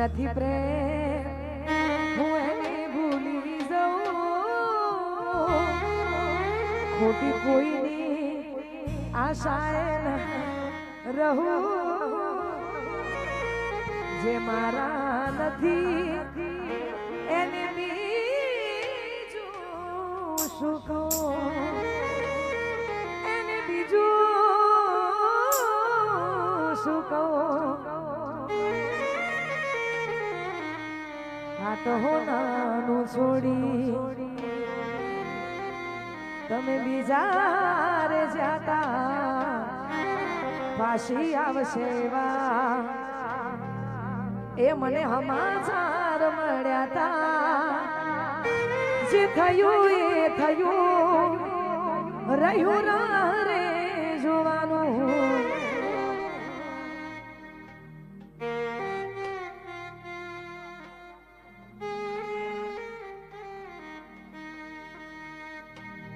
નથી પ્રેમ હું એને ભૂલી જાઉં ખોટી કોઈની આશાએ રહું જે મારા નથી એને બીજું શું કહું એને બીજું શું કહું આ તો હોનાનું છોડી તમે બીજા રે જાતા પાછી આવશે વા એ મને સમાચાર મળ્યા તા જે થયું એ થયું રહ્યું રે જોવાનું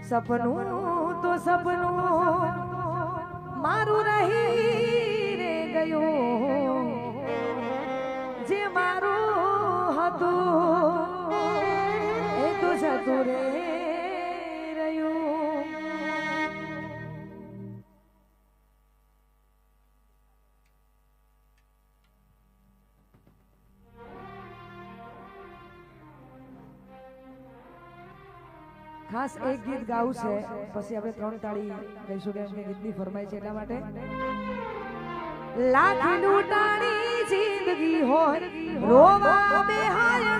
સપનું તો સપનું મારું રહી રે ગયું જે મારું હતું એ તો જતું રે રહ્યું ખાસ એક ગીત ગાવું છે પછી આપણે 3 તાળી લઈશું કેમ કે ગીતની ફરમાઈ છે એટલા માટે લાખ લૂંટાણી જિંદગી હોય રોવા બેહાય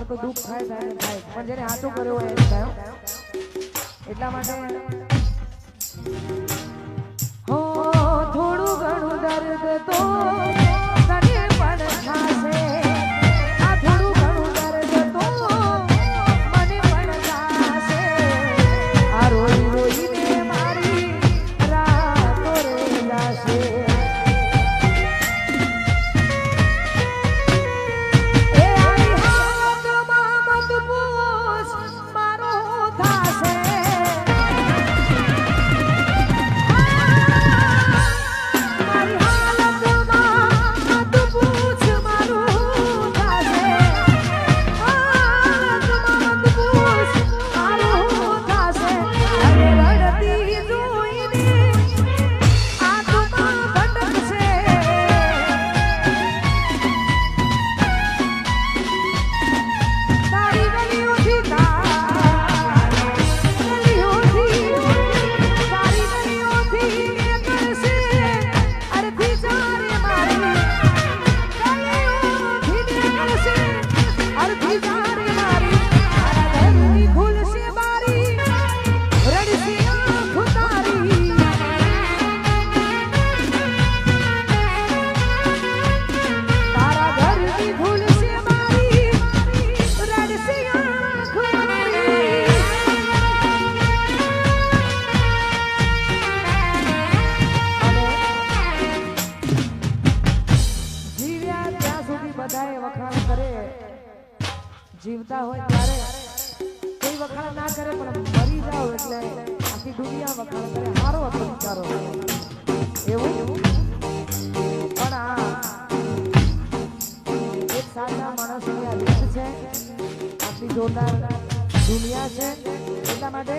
તો દુઃખ થાય પણ જેને હાચું કર્યું હોય એ થાય એટલા માટે હો જીવતા હોય ત્યારે કોઈ વખાણ ના કરે, પણ મરી જાવ એટલે આખી દુનિયા વખાણ કરે. સારો હતો વિચારો એવું. પણ આ એક સાચા માણસની આ રીત છે, આટલી જોરદાર દુનિયા છે. એટલા માટે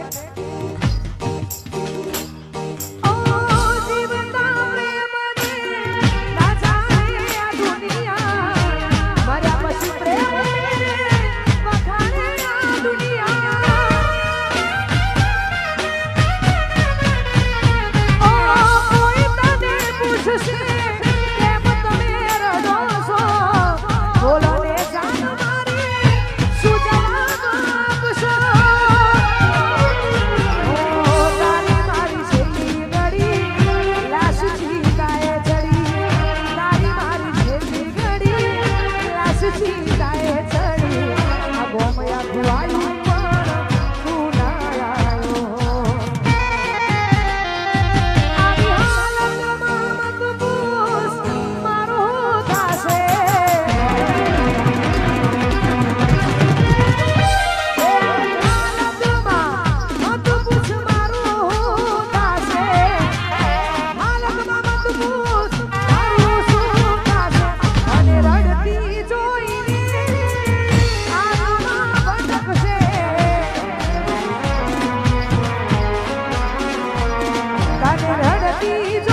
રડતી